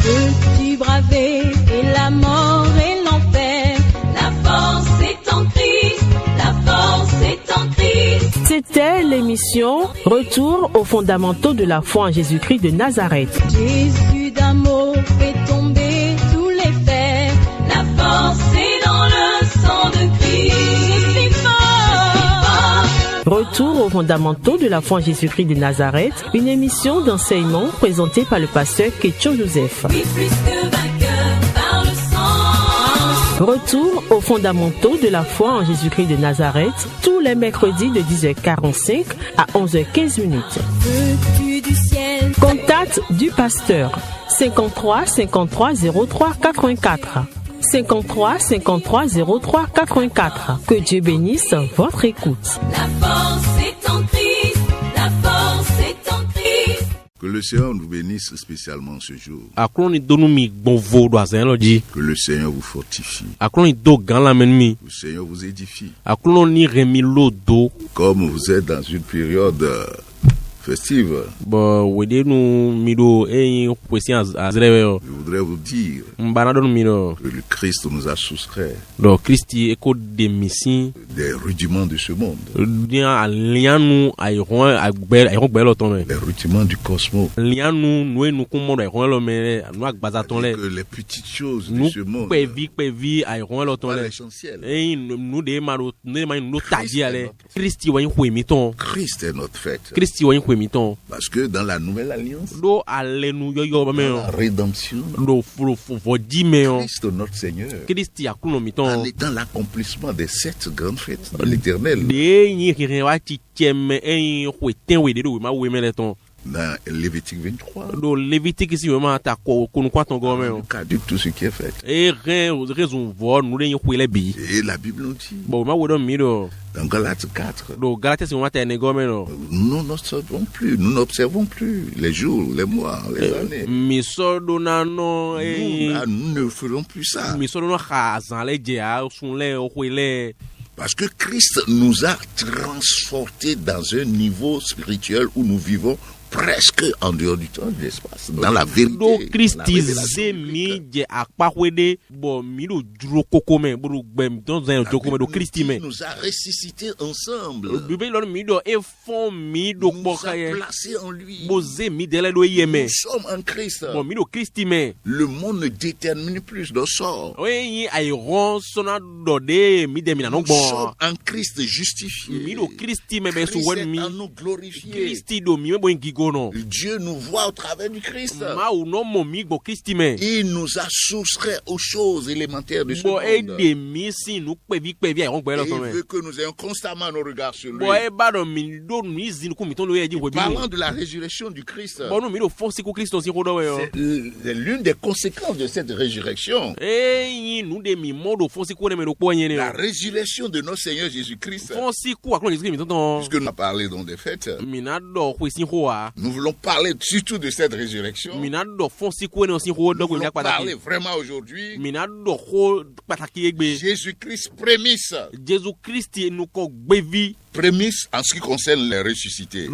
Peux-tu braver et la mort et l'enfer? La force est en Christ, la force est en Christ. C'était l'émission Retour aux fondamentaux de la foi en Jésus-Christ de Nazareth. Jésus d'un mot fait tomber tous les fers. La force est dans le sang de Christ. Je suis fort. Retour aux fondamentaux de la foi en Jésus-Christ de Nazareth, une émission d'enseignement présentée par le pasteur Ketcho Joseph. Oui, plus que vainqueur par le sang. Retour aux fondamentaux de la foi en Jésus-Christ de Nazareth, tous les mercredis de 10h45 à 11h15. Veux-tu du ciel? Contact du pasteur 53 53 03 84. 53 53 03 84. Que Dieu bénisse votre écoute. La force est en Christ, la force est en Christ. Que le Seigneur nous bénisse spécialement ce jour. Que le Seigneur vous fortifie. Que le Seigneur vous édifie. Comme vous êtes dans une période festive, je voudrais vous dire que le Christ nous a soustrait des rudiments de ce monde, les rudiments du cosmos, que les petites choses de ce monde, pas l'essentiel. Christ est notre fête. Parce que dans la nouvelle alliance, dans la rédemption, Christ notre Seigneur, en étant l'accomplissement des 7 grandes fêtes de l'Éternel, dans Lévitique 23, caduque tout ce qui est fait. Et la Bible nous dit, dans Galates 4, nous n'observons plus les jours, les mois, les années. Nous ne ferons plus ça. Parce que Christ nous a transportés dans un niveau spirituel où nous vivons presque en dehors du temps et de l'espace, dans la vérité. Il nous a ressuscités ensemble. Nous a placés en lui. Nous sommes en Christ. Le monde ne détermine plus nos sorts. Nous sommes en Christ justifiés. Christ est en nous glorifiés. Dieu nous voit au travers du Christ. Il nous a soustrait aux choses élémentaires de ce monde. Et il veut que nous ayons constamment nos regards sur lui. Parlant de la résurrection du Christ, c'est l'une des conséquences de cette résurrection. La résurrection de notre Seigneur Jésus-Christ. Puisque nous avons parlé dans des fêtes, nous voulons parler surtout de cette résurrection. Nous voulons parler vraiment aujourd'hui. Jésus-Christ prémisse. Prémisse en ce qui concerne les ressuscités.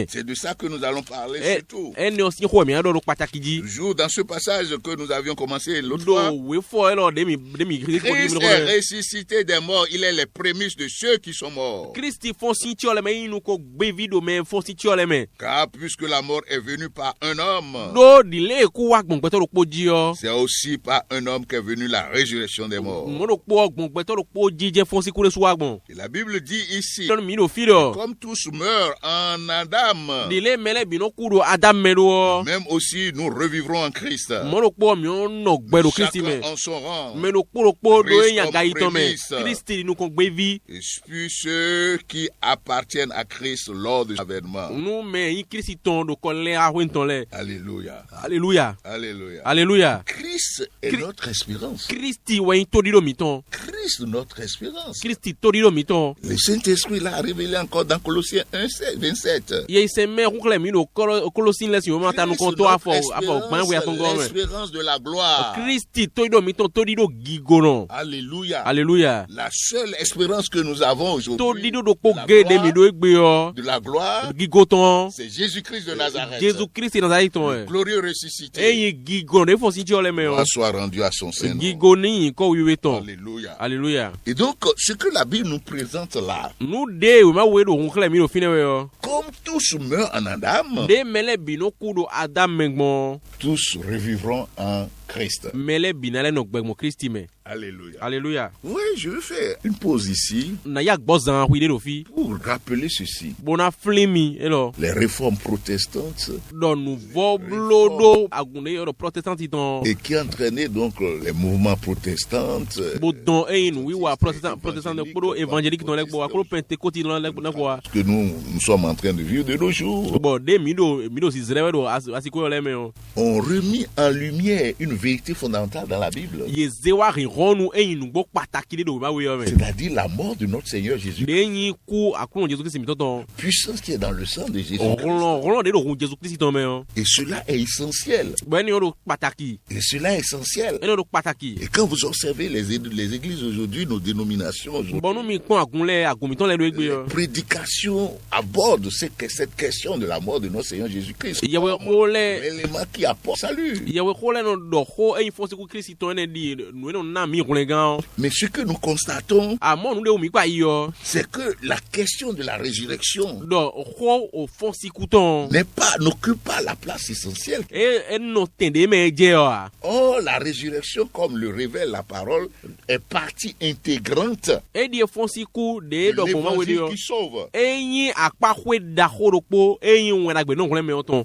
C'est de ça que nous allons parler surtout. Toujours dans ce passage que nous avions commencé l'autre fois. Christ est ressuscité des morts. Il est les prémices de ceux qui sont morts. Car puisque la mort est venue par un homme, c'est aussi par un homme qu'est venue la résurrection des morts. Et la Bible dit ici, comme tous meurent en Adam, même aussi nous revivrons en Christ. Chacun en son rang. Et puis ceux qui appartiennent à Christ lors de l'avènement. Alléluia. Alléluia. Alléluia. Alléluia. Christ est notre espérance. Christ notre espérance. Le Saint-Esprit l'a révélé encore dans Colossiens 1, 27. L'espérance de la gloire. Alléluia. Alléluia. La seule espérance que nous avons aujourd'hui de la gloire, c'est Jésus-Christ de Nazareth, le glorieux ressuscité. Gloire soit rendue à son Seigneur. Alléluia. Alléluia. Et donc, ce que la Bible nous présente là, comme tous meurent en Adam, tous revivront en Christ. Alléluia. Alléluia. Oui, je vais faire une pause ici pour rappeler ceci. Les réformes protestantes et qui entraînaient donc les mouvements protestants. Que nous sommes en train de vivre de nos jours. On remis en lumière une vérité fondamentale dans la Bible. C'est-à-dire la mort de notre Seigneur Jésus. Puissance qui est dans le sang de Jésus. Et cela est essentiel. Et cela est essentiel. Et quand vous observez les églises aujourd'hui, nos dénominations aujourd'hui, les prédications abordent cette question de la mort de notre Seigneur Jésus-Christ. L'élément qui apporte salut. Mais ce que nous constatons, c'est que la question de la résurrection n'occupe pas la place essentielle. Or, la résurrection, comme le révèle la parole, est partie intégrante de l'évangile qui sauve.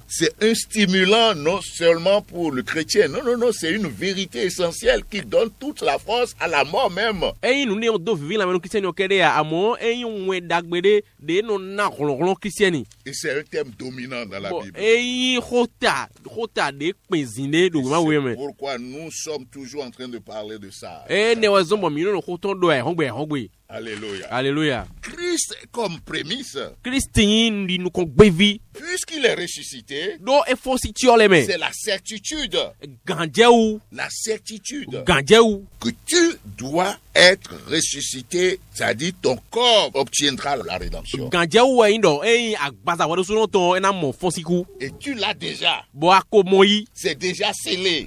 C'est un stimulant non seulement pour le chrétien, non, c'est une vérité essentielle qui donne toute la force à la mort même. Et c'est un thème dominant dans la Bible. C'est pourquoi nous sommes toujours en train de parler de ça. Alléluia. Alléluia. Christ comme prémisse. Puisqu'il est ressuscité, c'est la certitude. La certitude que tu dois être ressuscité, c'est-à-dire ton corps obtiendra la rédemption. Et tu l'as déjà. C'est déjà scellé.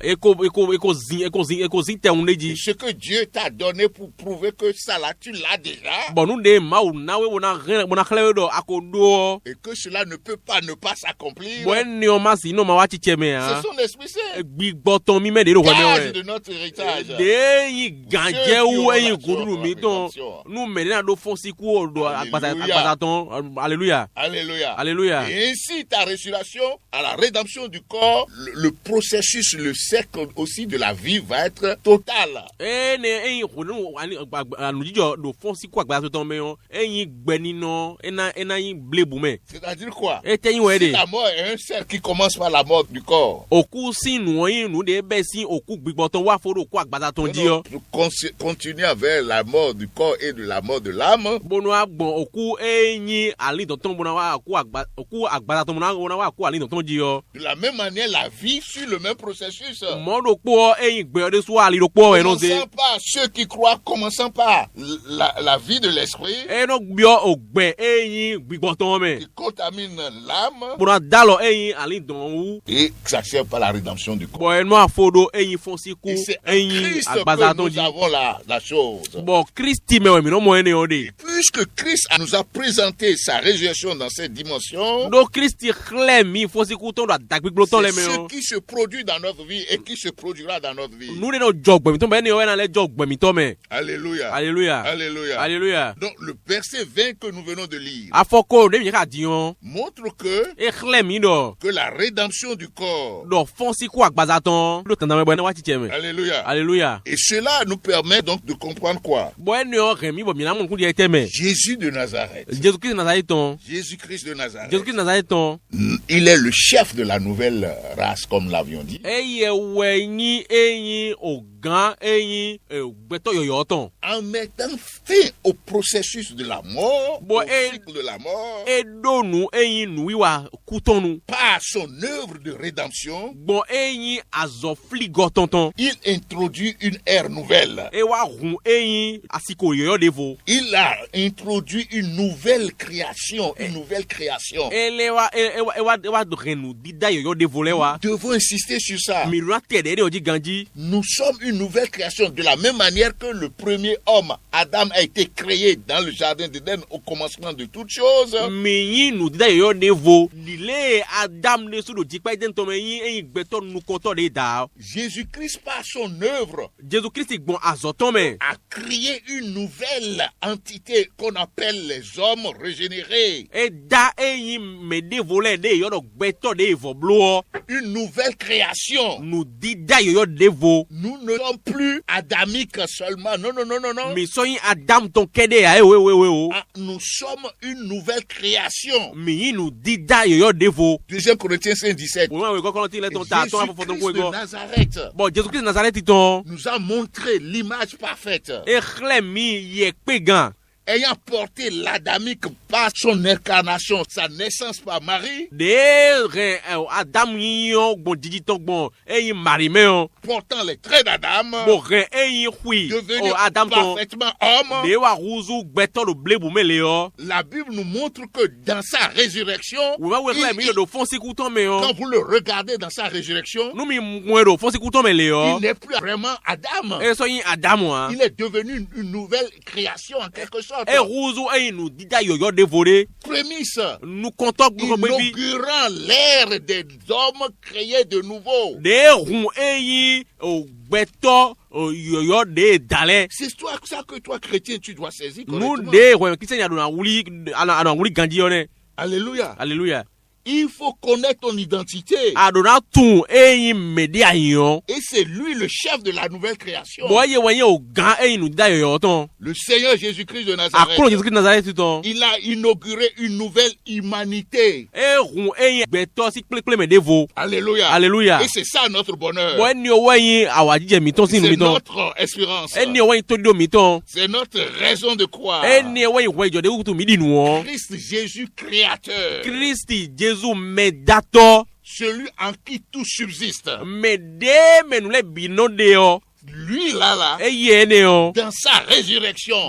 Ce que Dieu t'a donné pour prouver que ça là, tu l'as déjà. Et que cela ne peut pas ne pas s'accomplir. Ce sont l'Esprit Saint. Gage de notre héritage. Alléluia. Alléluia. Alléluia. Et ainsi ta résurrection à la rédemption du corps, le processus, le cercle aussi de la vie va être total. C'est-à-dire quoi? Si la mort est un cercle qui commence par la mort du corps, continuer vers la mort du corps et de la mort de l'âme, de la même manière la vie suit le même processus. Commençant par ceux qui croient, commençant par la vie de l'esprit qui contamine l'âme et ça sert par la rédemption du corps. Et c'est en Christ que nous avons la chose. Puisque Christ nous a présenté sa résurrection dans cette dimension, c'est ce qui se produit dans notre vie et qui se produira dans notre vie. Alléluia. Alléluia. Alléluia. Alléluia. Donc le verset 20 que nous venons de lire montre que la rédemption du corps. Alléluia. Alléluia. Et cela nous permet donc de comprendre quoi? Jésus de Nazareth. Jésus-Christ de Nazareth. Il est le chef de la nouvelle race, comme l'avions dit. En mettant fin au processus de la mort, au cycle de la mort, par son œuvre de rédemption, il introduit une ère nouvelle. Il a introduit une nouvelle création, Nous devons insister sur ça. Nous sommes une nouvelle création de la même manière que le premier homme, Adam, a été créé dans le jardin d'Éden au commencement de toutes choses. Jésus-Christ, par son œuvre, a créé une nouvelle entité qu'on appelle les hommes régénérés. Une nouvelle création. Nous ne sommes plus adamiques seulement. Non. Nous sommes une nouvelle création. 2 Corinthiens 5:17. Jésus-Christ de Nazareth nous a montré l'image parfaite. Ayant porté l'adamique par son incarnation, sa naissance par Marie, portant les traits d'Adam, devenu parfaitement homme. La Bible nous montre que dans sa résurrection, quand vous le regardez dans sa résurrection, il n'est plus vraiment Adam. Il est devenu une nouvelle création en quelque sorte. Prémisse, inaugurant l'ère des hommes créés de nouveau. C'est ça que toi, chrétien, tu dois saisir. Alléluia. Il faut connaître ton identité. Et c'est lui le chef de la nouvelle création. Le Seigneur Jésus-Christ de Nazareth. Il a inauguré une nouvelle humanité. Alléluia. Et c'est ça notre bonheur. C'est notre espérance. C'est notre raison de croire. Christ Jésus créateur. Celui en qui tout subsiste. Lui là, dans sa résurrection,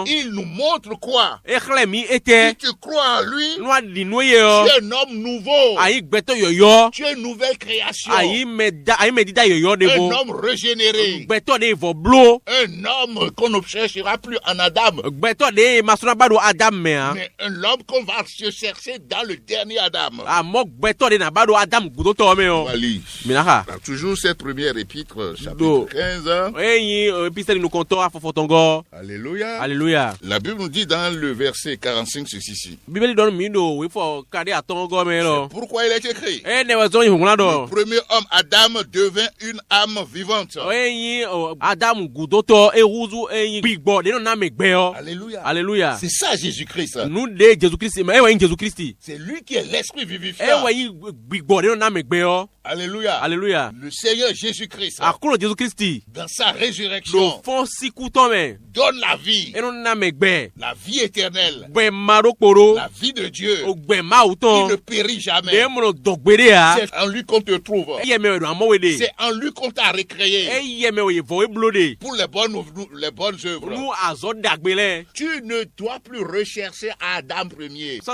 il nous montre quoi? Si tu crois en lui, tu es un homme nouveau. Tu es une nouvelle création. Un homme régénéré. Un homme qu'on ne cherchera plus en Adam. Mais un homme qu'on va se chercher dans le dernier Adam. Voilà. Toujours cette première épître, chapitre 15. Alléluia. La Bible nous dit dans le verset 45 ceci. Pourquoi il est écrit? Le premier homme, Adam, devint une âme vivante. Alléluia. C'est ça Jésus-Christ. C'est lui qui est l'esprit vivifiant. Alléluia. Le Seigneur Jésus-Christ, dans sa résurrection, donne la vie éternelle, la vie de Dieu, qui ne périt jamais. C'est en lui qu'on te trouve. C'est en lui qu'on t'a recréé pour les bonnes œuvres. Tu ne dois plus rechercher Adam premier. Tu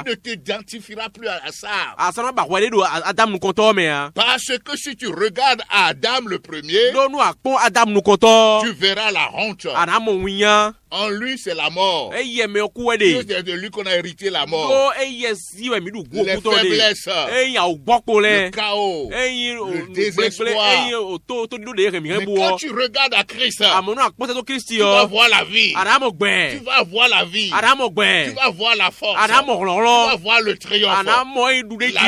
ne t'identifieras plus à ça. Parce que si tu regardes Adam le premier, tu verras la honte. En lui, c'est la mort. C'est de lui qu'on a hérité la mort. Les faiblesses, le chaos, le désespoir. Mais quand tu regardes à Christ, tu vas voir la vie. Tu vas voir la vie. Tu vas voir la force. Tu vas voir le triomphe, la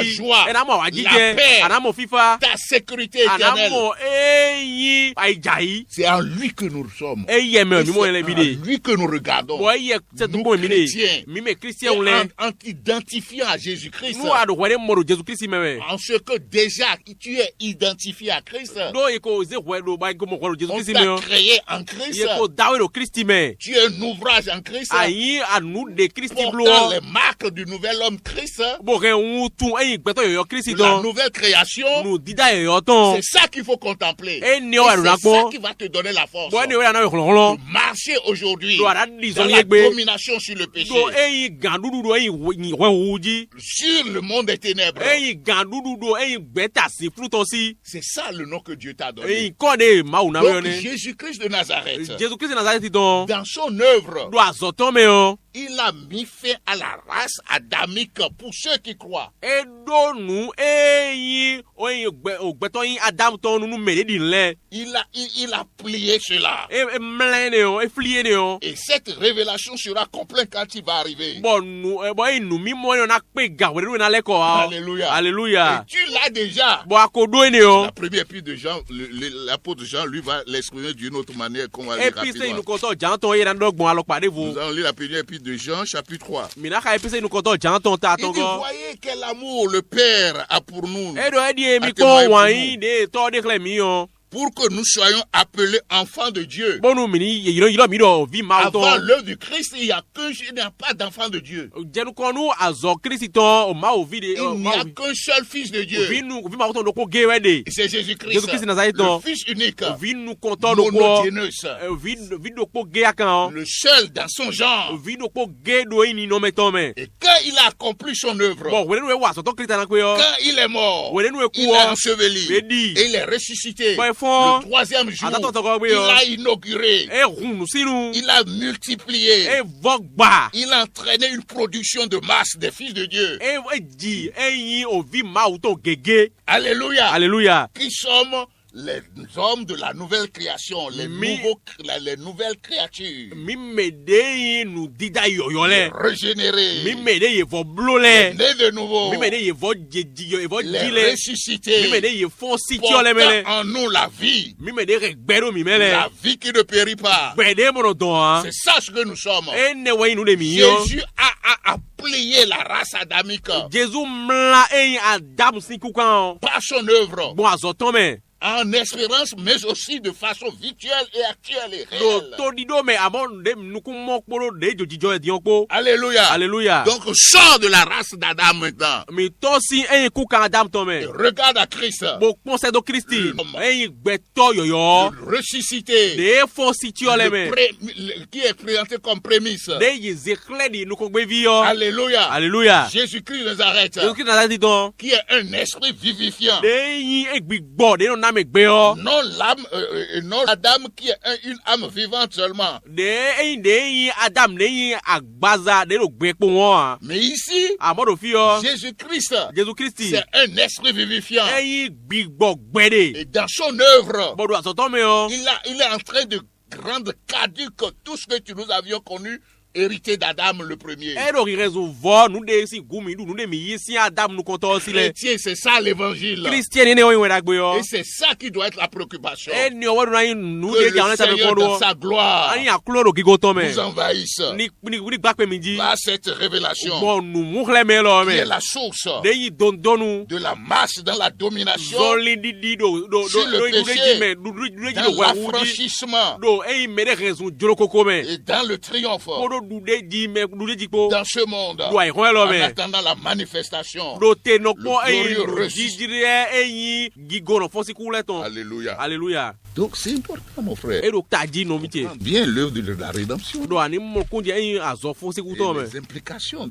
joie, la paix, ta sécurité éternelle. C'est en lui que nous sommes. En lui depuis que nous regardons, nous chrétiens, en t'identifiant à Jésus-Christ, en ce que déjà tu es identifié à Christ, on t'a créé en Christ, tu es un ouvrage en Christ, portant les marques du nouvel homme Christ, la nouvelle création. C'est ça qu'il faut contempler. Et c'est ça qui va te donner la force de marcher aujourd'hui dans la domination sur le péché, sur le monde des ténèbres. C'est ça le nom que Dieu t'a donné. Donc Jésus-Christ de Nazareth, dans son œuvre, il a mis fin à la race adamique pour ceux qui croient. Il a plié cela. Et cette révélation sera complète quand il va arriver. Alléluia. Alléluia. Et tu l'as déjà. La première épître de Jean, l'apôtre Jean, lui va l'exprimer d'une autre manière qu'on va lire rapidement. Nous allons lire la première épître de Jean, chapitre 3. Il dit, voyez quel amour le Père a pour nous. Pour que nous soyons appelés enfants de Dieu. Avant l'œuvre du Christ, il n'y a pas d'enfant de Dieu. Il n'y a qu'un seul fils de Dieu. C'est Jésus-Christ, le Fils unique, monogénus, le seul dans son genre. Et quand il a accompli son œuvre, quand il est mort, il est enseveli et il est ressuscité. Le troisième jour, il a inauguré, il a multiplié, il a entraîné une production de masse des fils de Dieu. Alléluia. Alléluia. Qui sommes les hommes de la nouvelle création, les nouvelles créatures. Régénérés. Nés de nouveau. Les ressuscités. Portant en nous la vie. La vie qui ne périt pas. C'est ça ce que nous sommes. Jésus a plié la race adamique par son œuvre. En espérance, mais aussi de façon virtuelle et actuelle et réelle. Alléluia. Alléluia. Donc, sors de la race d'Adam maintenant. Et regarde à Christ. Le ressuscité. Qui est présenté comme prémisse. Alléluia. Alléluia. Jésus-Christ de Nazareth. Qui est un esprit vivifiant. Non l'âme, non la dame qui est une âme vivante seulement. Mais ici, Jésus-Christ, c'est un esprit vivifiant. Et dans son œuvre, il est en train de rendre caduque tout ce que nous avions connu, hérité d'Adam le premier. Chrétien, c'est ça l'évangile. Et c'est ça qui doit être la préoccupation. Que le Seigneur dans sa gloire nous envahisse par cette révélation qui est la source de la masse dans la domination sur le péché, dans l'affranchissement et dans le triomphe dans ce monde, en attendant la manifestation, le glorieux ressuscité. Alléluia. Alléluia. Donc c'est important, mon frère. Bien l'œuvre de la rédemption. Et les implications.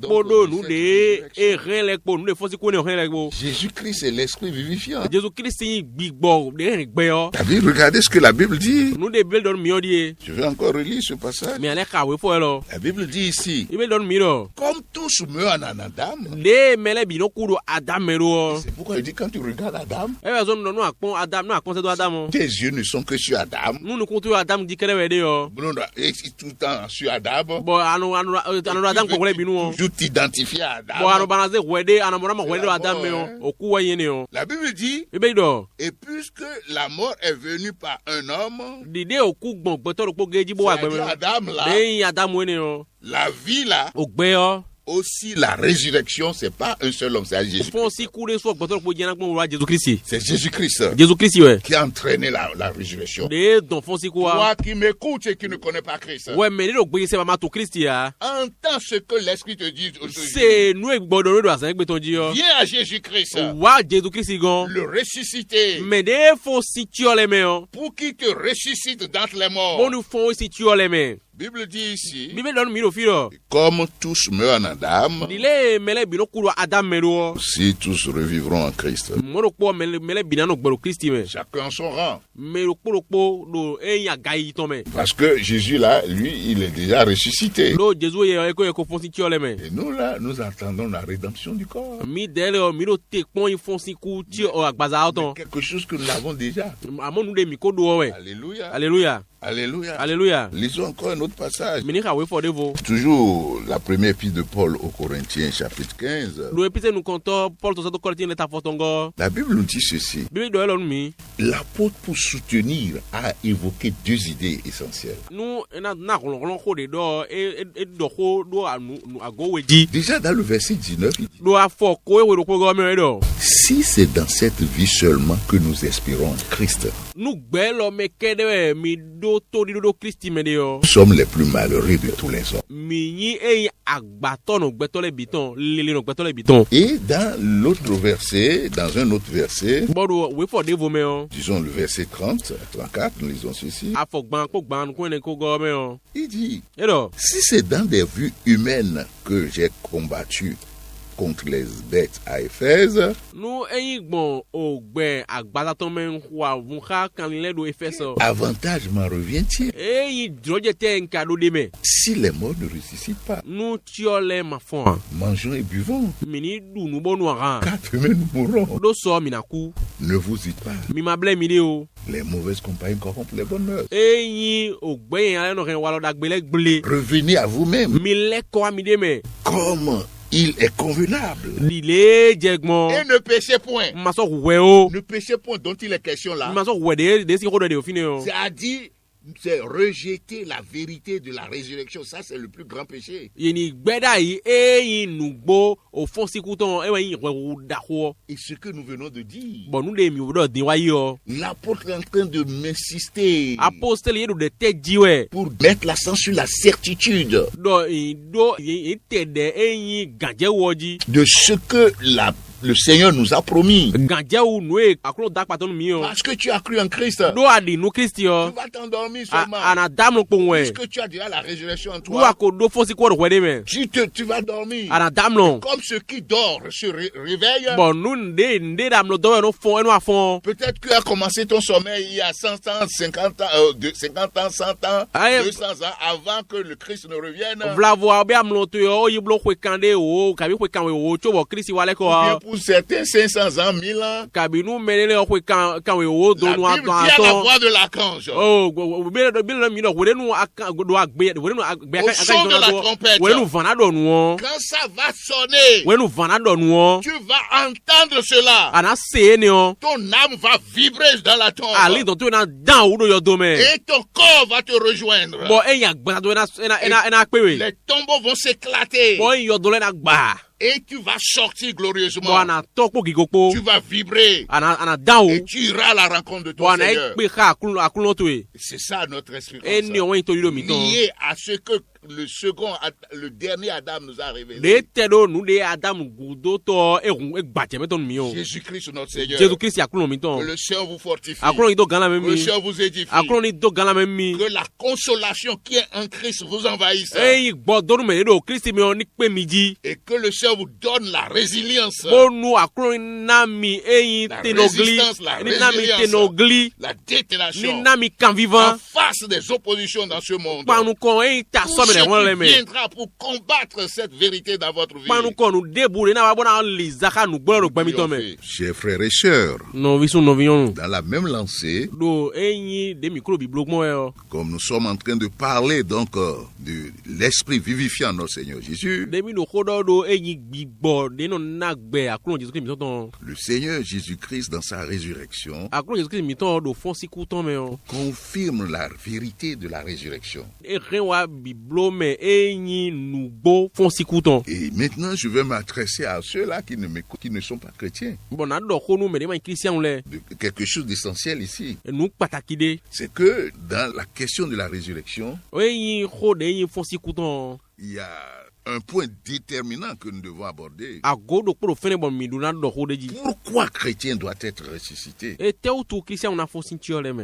Jésus-Christ est l'esprit vivifiant. T'as vu, regardez ce que la Bible dit. Je vais encore relire ce passage. Bible dit ici, comme tous meurent en Adam, c'est pourquoi il dit quand tu regardes Adam, tes yeux ne sont que sur Adam. Et tout le temps sur Adam, tu t'identifies à Adam. La Bible dit, et puisque la mort est venue par un homme, Adam là, la vie là, aussi la résurrection, c'est pas un seul homme, c'est Jésus-Christ. C'est Jésus-Christ qui a entraîné la résurrection. Toi qui m'écoutes et qui ne connais pas Christ, entends ce que l'Esprit te dit aujourd'hui. Viens à Jésus-Christ, le ressusciter, pour qu'il te ressuscite d'entre les morts. La Bible dit ici, comme tous meurent en Adam, si tous revivront en Christ, chacun en son rang. Parce que Jésus là, lui, il est déjà ressuscité. Et nous là, nous attendons la rédemption du corps. Quelque chose que nous avons déjà. Alléluia. Alléluia. Alléluia. Alléluia. Lisons encore un autre passage. Toujours la première épître de Paul aux Corinthiens, chapitre 15. La Bible nous dit ceci. L'apôtre, pour soutenir, a évoqué deux idées essentielles. Déjà dans le verset 19, il dit, si c'est dans cette vie seulement que nous espérons en Christ, nous sommes les plus malheureux de tous les hommes. Et dans l'autre verset, dans un autre verset, disons le verset 30, 34, nous lisons ceci. Il dit, si c'est dans des vues humaines que j'ai combattu contre les bêtes à Éphèse, avantage m'en revient-il? Si les morts ne ressuscitent pas, mangeons et buvons, car demain nous mourrons. Ne vous dites pas, les mauvaises compagnies corrompent les bonnes mœurs. Revenez à vous-même, comme il est convenable. Et ne péchez point. Ne péchez point dont il est question là. C'est-à-dire, c'est rejeter la vérité de la résurrection. Ça, c'est le plus grand péché. Et ce que nous venons de dire, l'apôtre est en train de m'insister pour mettre l'accent sur la certitude de ce que le Seigneur nous a promis. Parce que tu as cru en Christ, tu vas t'endormir seulement. Puisque tu as déjà la résurrection en toi, tu vas dormir. Comme ceux qui dorment se réveillent. Peut-être que tu as commencé ton sommeil il y a 100 ans, 50 ans, 50 ans, 100 ans, 200 ans, avant que le Christ ne revienne. Pour certains 500 ans, 1000 ans. La Bible dit à la voix de l'archange, au son de la trompette, quand ça va sonner, tu vas entendre cela. Ton âme va vibrer dans la tombe. Et ton corps va te rejoindre. Les tombeaux vont s'éclater. Et tu vas sortir glorieusement. Tu vas vibrer. Et tu iras à la rencontre de ton Seigneur. C'est ça notre espérance. Lié à ce que le dernier Adam nous a révélé. Jésus-Christ notre Seigneur. Que le Seigneur vous fortifie. Que le Seigneur vous édifie. Que la consolation qui est en Christ vous envahisse. Et que le Seigneur vous donne la résilience. La résistance, la résilience, la détermination en face des oppositions dans ce monde. viendra pour combattre cette vérité dans votre vie. Chers frères et sœurs, dans la même lancée, comme nous sommes en train de parler donc de l'esprit vivifiant notre Seigneur Jésus, le Seigneur Jésus-Christ dans sa résurrection confirme la vérité de la résurrection. Et maintenant, je vais m'adresser à ceux-là qui ne sont pas chrétiens. Quelque chose d'essentiel ici, c'est que dans la question de la résurrection, il y a un point déterminant que nous devons aborder. Pourquoi chrétien doit être ressuscité?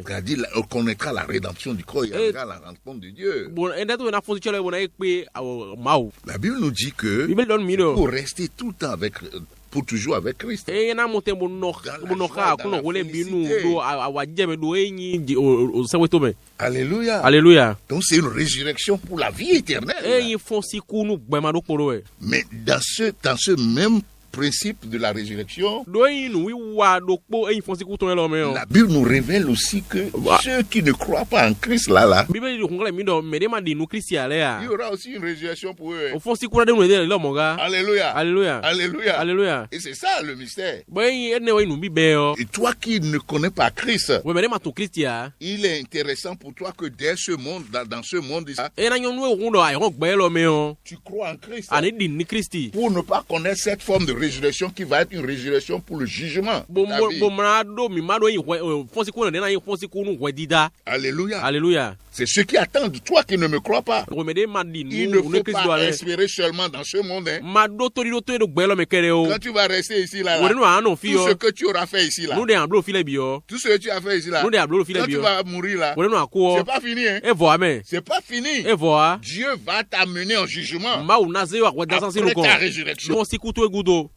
C'est-à-dire, on connaîtra la rédemption du corps et la rencontre de Dieu. La Bible nous dit que pour rester tout le temps pour toujours avec Christ. Alléluia. Alléluia. Donc c'est une résurrection pour la vie éternelle. Mais dans ce même principe de la résurrection, la Bible nous révèle aussi que ceux qui ne croient pas en Christ là, il y aura aussi une résurrection pour eux. Alléluia. Alléluia. Alléluia. Alléluia. Et c'est ça le mystère. Et toi qui ne connais pas Christ, il est intéressant pour toi que dans ce monde, tu crois en Christ pour ne pas connaître cette forme de résurrection qui va être une résurrection pour le jugement. Alléluia. Alléluia. C'est ce qui attend de toi qui ne me crois pas. Il ne faut pas espérer seulement dans ce monde. Quand tu vas rester ici là, tout ce que tu auras fait ici là, tout ce que tu as fait ici là, quand tu vas mourir là, c'est pas fini. C'est pas fini. Dieu va t'amener en jugement après ta résurrection.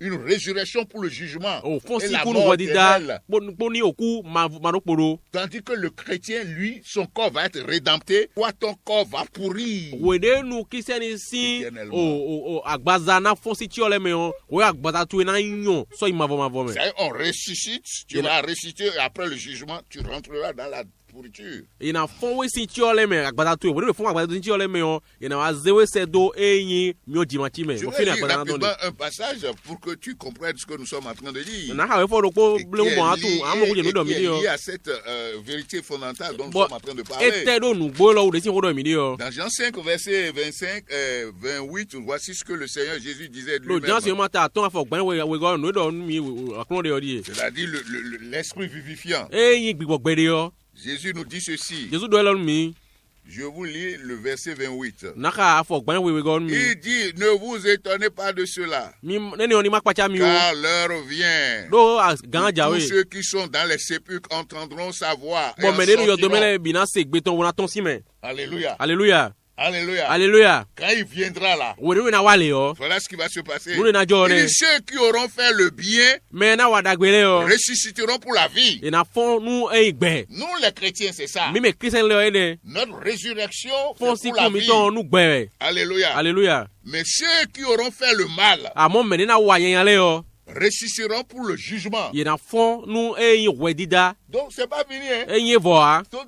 Une résurrection pour le jugement et la mort éternelle. Tandis que le chrétien, lui, son corps va être rédempté. Toi, ton corps va pourrir. On ressuscite, tu vas ressusciter et après le jugement, tu rentreras dans la pourriture. Il y a un passage pour que tu comprennes ce que nous sommes en train de dire. Qui est lié à cette vérité fondamentale dont nous sommes en train de parler. Dans Jean 5, verset 25, 28, voici ce que le Seigneur Jésus disait de lui-même. C'est-à-dire l'esprit vivifiant. Jésus nous dit ceci. Je vous lis le verset 28. Il dit, ne vous étonnez pas de cela, car l'heure vient. Tous ceux qui sont dans les sépulcres entendront sa voix. Alléluia. Alléluia. Alléluia. Alléluia. Quand il viendra là, voilà ce qui va se passer. Il dit, ceux qui auront fait le bien ressusciteront pour la vie. Nous, les chrétiens, c'est ça. Notre résurrection, c'est pour la vie. Alléluia. Alléluia. Mais ceux qui auront fait le mal ressusciteront pour le jugement. Donc c'est pas fini.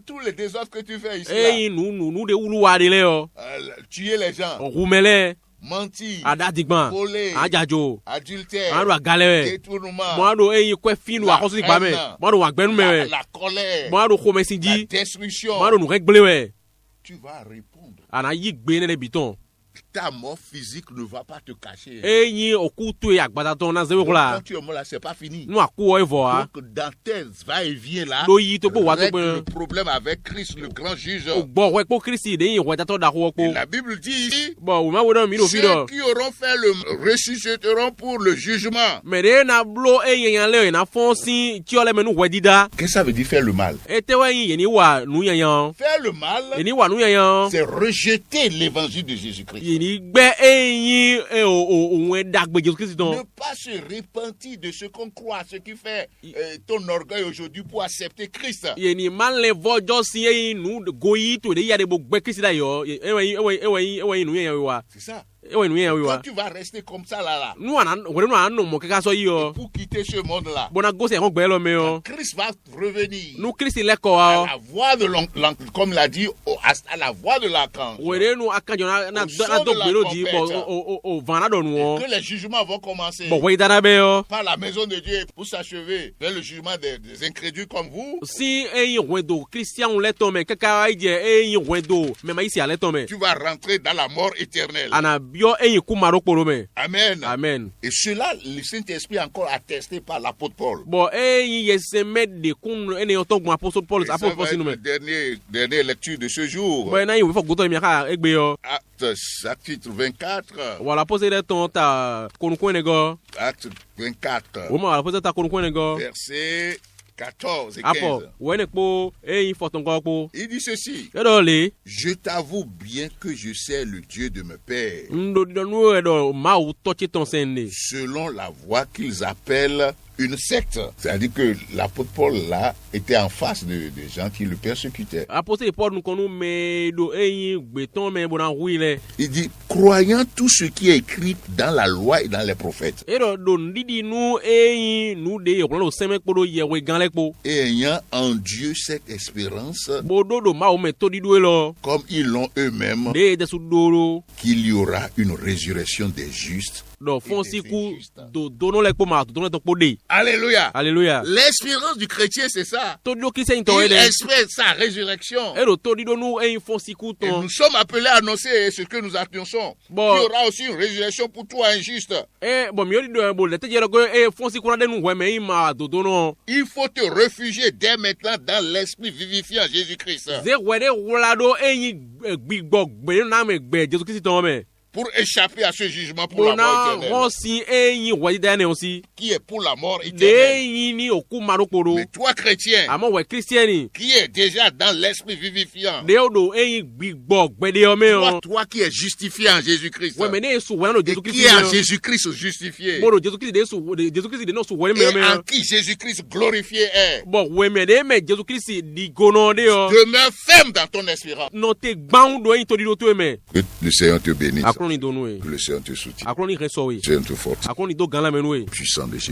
Tous les désordres que tu fais ici là, tuer les gens, mentir, voler, adultère, détournement, la colère, la destruction. Tu vas répondre. Ta mort physique ne va pas te cacher. Donc, quand tu es mort là, c'est pas fini. Donc, dans tes va-et-vient là, règle le problème avec Christ, le grand juge. Et la Bible dit ici, ceux qui auront fait le ressusciteront pour le jugement. Qu'est-ce que ça veut dire faire le mal? Faire le mal, c'est rejeter l'évangile de Jésus-Christ. Ne pas se repentir de ce qu'on croit, ce qui fait ton orgueil aujourd'hui pour accepter Christ. C'est ça. Quand tu vas rester comme ça là, pour quitter ce monde-là, Christ va revenir à la voix de comme l'a dit, à la voix de l'archange. Que les jugements vont commencer par la maison de Dieu pour s'achever vers le jugement des incrédules comme vous. Tu vas rentrer dans la mort éternelle. Amen. Amen. Et cela, le Saint-Esprit a encore attesté par l'apôtre Paul. Dernière lecture de ce jour. Acte chapitre 24. Acte 24. Verset 14 et 15. Il dit ceci. Je t'avoue bien que je sais le Dieu de mes pères, selon la voie qu'ils appellent une secte. C'est-à-dire que l'apôtre Paul là était en face de gens qui le persécutaient. Il dit, croyant tout ce qui est écrit dans la loi et dans les prophètes, et ayant en Dieu cette espérance, comme ils l'ont eux-mêmes, qu'il y aura une résurrection des justes. Alléluia. Alléluia. L'espérance du chrétien, c'est ça. Il espère sa résurrection. Et nous sommes appelés à annoncer ce que nous annonçons. Il y aura aussi une résurrection pour toi, injuste. Il faut te réfugier dès maintenant dans l'esprit vivifiant Jésus-Christ. Pour échapper à ce jugement pour la mort éternelle. Qui est pour la mort éternelle. Mais toi, chrétien, qui est déjà dans l'esprit vivifiant, toi qui es justifié en Jésus-Christ, et qui est en Jésus-Christ justifié, et en qui Jésus-Christ glorifié est, demeure ferme dans ton espérance. Que le Seigneur te bénisse. Que le Seigneur te soutient. Seigneur te fortifie. Puissant de Jésus.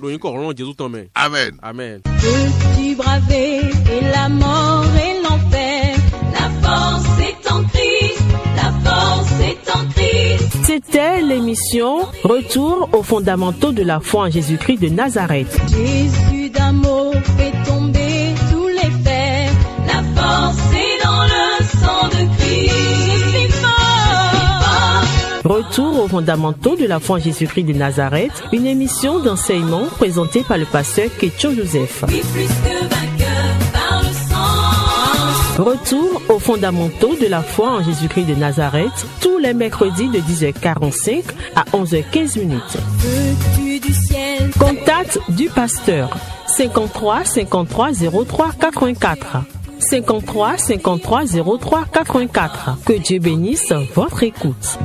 Amen. Amen. Peux-tu braver et la mort et l'enfer? La force est en Christ. La force est en Christ. C'était l'émission Retour aux fondamentaux de la foi en Jésus-Christ de Nazareth. Jésus d'amour fait tomber tous les fers. La force est dans le sang de Christ. Je suis fort. Retour aux fondamentaux de la foi en Jésus-Christ de Nazareth, une émission d'enseignement présentée par le pasteur Ketcho Joseph. Oui, plus que vainqueur par le sang. Retour aux fondamentaux de la foi en Jésus-Christ de Nazareth, tous les mercredis de 10h45 à 11h15. Veux-tu du ciel? Contact du pasteur 53 53 03 84. 53 53 03 84. Que Dieu bénisse votre écoute.